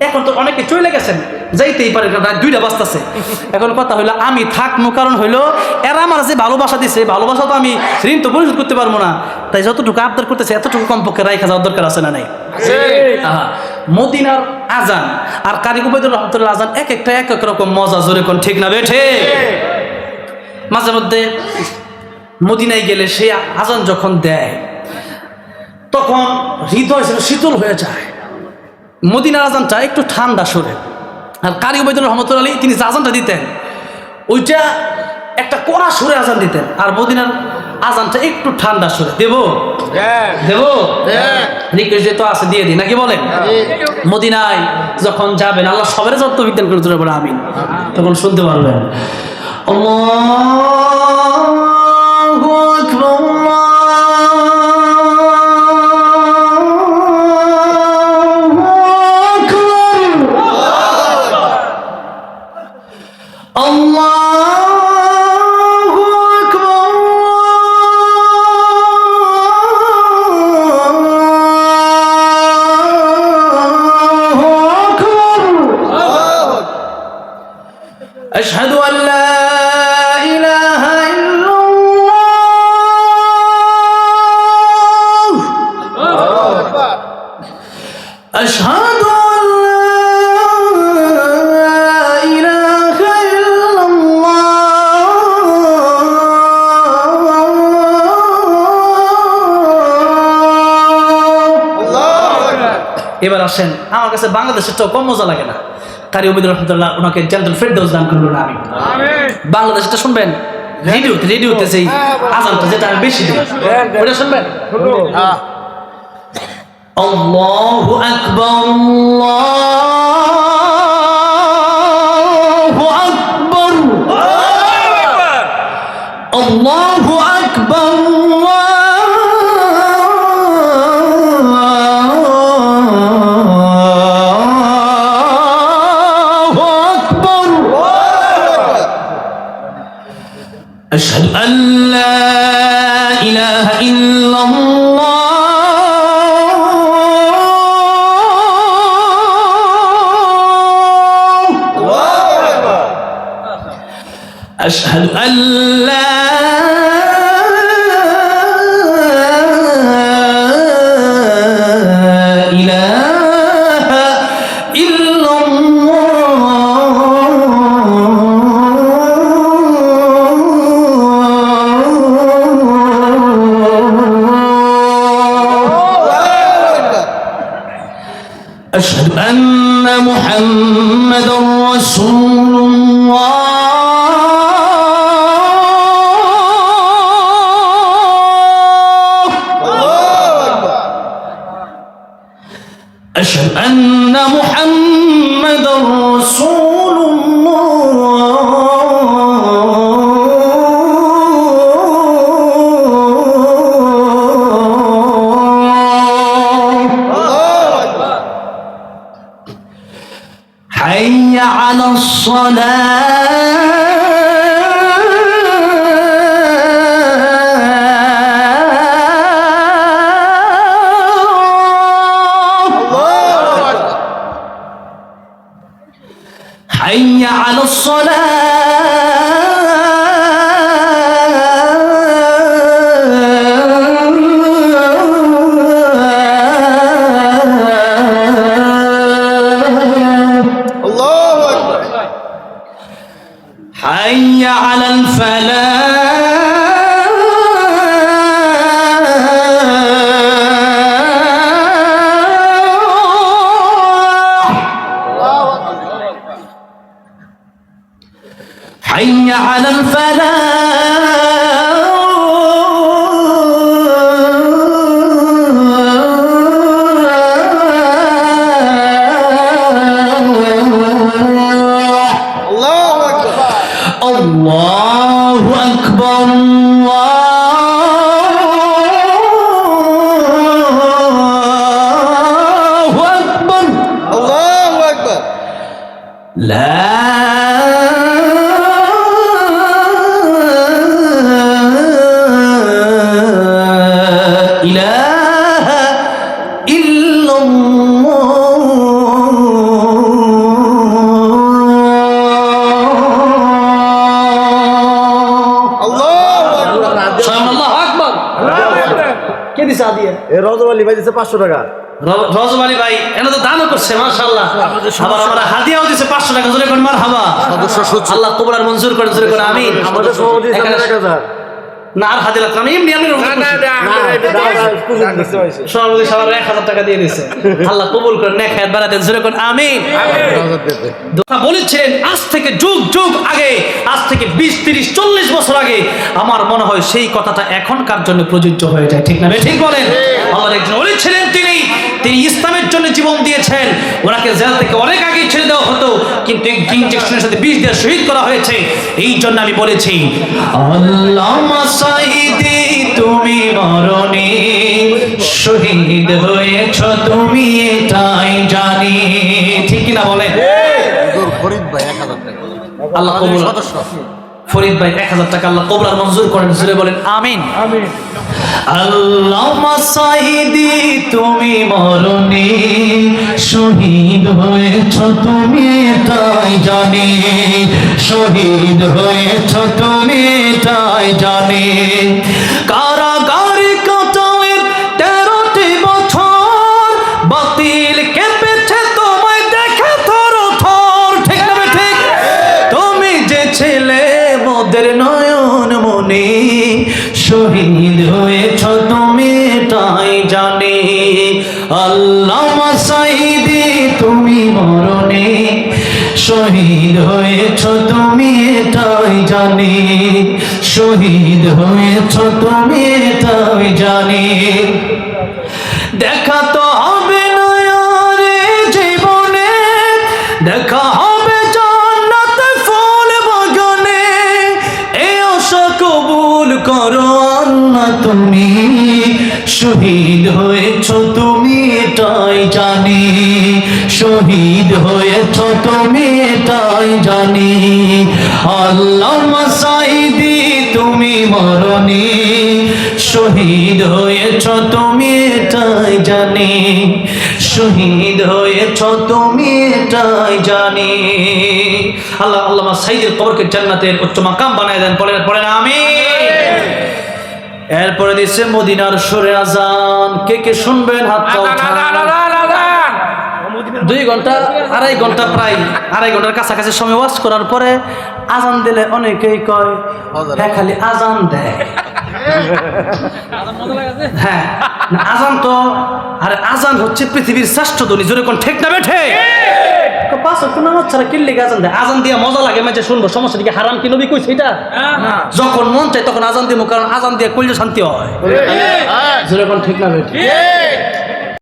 এখন তো অনেকে চলে গেছেন, যাইতেই পারে, রাত 2টা বাজতেছে। এখন কথা হইলো আমি থাকবো, কারণ হইলো এরা আমার যে ভালোবাসা দিছে, ভালোবাসা তো আমি ঋণ তো পরিশোধ করতে পারবো না, তাই যতটুকু আবদার করতেছে এতটুকু কমপক্ষে রাইখা যাওয়ার দরকার আছে না নাই? মদিনার আজান আর কারি উবাইদুর রহমতুল্লাহ আজান এক একটা এক এক রকম মজা, জোরে কোন ঠিক না বেঠে? মাঝে মধ্যে মদিনায় গেলে সে আজান যখন দেয় তখন হৃদয় যেন শীতল হয়ে যায়। মদিনার আজানটা একটু ঠান্ডা সুরে, আর কারি উবাইদুর রহমতুল্লাহ আলী তিনি যে আজানটা দিতেন ওইটা একটা কড়া সুরে আজান দিতেন, আর মদিনার আজানটা একটু ঠান্ডা সুরে। দেবো দেবো রিকোয়েস্ট তো আছে, দিয়ে দিই নাকি বলেন? মদিনায় যখন যাবেন, আল্লাহ সবাই যত বিজ্ঞান করে তোরা বলে আমিন, তখন শুনতে পারবেন আল্লাহু আকবার أشهد أن لا إله إلا الله أشهد أن لا إله إلا الله। এবার আসেন, আমার কাছে বাংলাদেশের তো কম মজা লাগে না। কারি উবাইদুর রহমতুল্লাহ ওনাকে জান্নাতুল ফেরদাউস দান করুন, আমিন। বাংলাদেশটা শুনবেন, রেডিওতে সেই আজানটা যেটা আমি বেশি দিই ওটা শুনবেন। আল্লাহু আকবার আল্লাহু আকবার আল্লাহু আকবার أشهد أن لا إله إلا الله أشهد أن لا أشهد أن محمدا رسول الله أشهد أن محمدا رسول حي على الصلاة حي على حي على الفلاح حي على الفلاح الله أكبر الله أكبر الله أكبر لا إله إلا الله রজব আলী ভাই দিচ্ছে 500 টাকা। রজব আলী ভাই এনে তো দানও করছে মাশাআল্লাহ, আবার আমরা হাদিয়াও দিছে 500 টাকা, জোরে কোন মারহাবা। আল্লাহ কবুল আর মঞ্জুর করেন, জোরে কোন আমিন। আমাদের সভাপতি এখানে 1000। না আর হাদিয়া লাগবে না, এমনি সভাপতি সবার 1000 টাকা দিয়ে দিছে। আল্লাহ কবুল করেন, নেক হায়াত বাড়ায় দেন, জোরে কোন আমিন। বলেছেন আজ থেকে যুগ যুগ আগে, আজ থেকে 20, 30, 40 বছর আগে, আমার মনে হয় সেই কথাটা এখনকার জন্য প্রযোজ্য হয়ে যায়, ঠিক না ভাই? ঠিক বলেন। আল্লাহর একজন ওলি ছিলেন, তিনি ইসলামের জন্য জীবন দিয়েছেন। ওনাকে জেল থেকে অনেক আগে ছেড়ে দেওয়া হতো, কিন্তু ইনজেকশনের সাথে বিষ দিয়ে শহীদ করা হয়েছে। এই জন্য আমি বলেছি আল্লামা সাইদি তুমি মরণে শহীদ হয়েছ, তুমি এটাই জানি, ঠিক না বলেন? ফরিদ ভাই 1000 টাকা। আল্লাহ কবুল। ফরিদ ভাই 1000 টাকা আল্লাহ কবুল আর মঞ্জুর করেন, জোরে বলেন আমিন। আল্লামা সাইদি তুমি মরণে শহীদ হয়েছ, তুমি এটাই জানি, শহীদ হয়েছ, তুমি এটাই জানি। কারাগারে কাটালে 13টি বছর, বাতিল কেঁপেছে তোমায় দেখে থর থর, ঠিক না ঠিক? তুমি যে ছেলে মোদের নয়ন মনে শহীদ হয়েছ, তুমি এটাই জানি। আল্লামা সাইদি তুমি মরণে শহীদ হয়েছ, তুমি এটাই জানি, শহীদ হয়েছ, তুমি এটাই জানি। দেখা তো হবে না আর জীবনে, দেখা হবে জান্নাতে ফুল বাগানে, এই আশা কবুল করো আল্লাহ তুমি, শহীদ হয়েছ, তুমি এটাই জানি, শহীদ হয়েছ, তুমি এটাই জানি। আল্লামা সাইদি তুমি মরণে শহীদ হয়েছ, তুমি এটাই জানি, শহীদ হয়েছ, তুমি এটাই জানি। আল্লাহ আল্লামা সাইদির কবরকে জান্নাতের উচ্চ মাকাম বানায় দেন, পড়েন আমিন। এরপরে দিচ্ছে মদিনার সুরে আজান, কে কে শুনবেন হাতটা উঠান। 2 ঘন্টা 2.5 ঘন্টা, প্রায় 2.5 ঘন্টার কাছাকাছি সময় ওয়াজ করার পরে আজান দিলে অনেকেই কয় হ্যাঁ খালি আজান দেয়। হ্যাঁ না, আজান তো, আরে আজান হচ্ছে পৃথিবীর শ্রেষ্ঠ ধ্বনি, জোরে কোন ঠিক না বেঠে? 5 ওয়াক্ত নামাজ ছাড়া কি লিগে আজান দেয়? আজান দিয়ে মজা লাগে, মাঝে শুনবো, সমস্যা কি? হারাম কি নবী কইছে এটা? যখন মন চাই তখন আজান দিব, কারণ আজান দিয়ে কইলে শান্তি হয়, জোরে কোন ঠিক না বেঠে?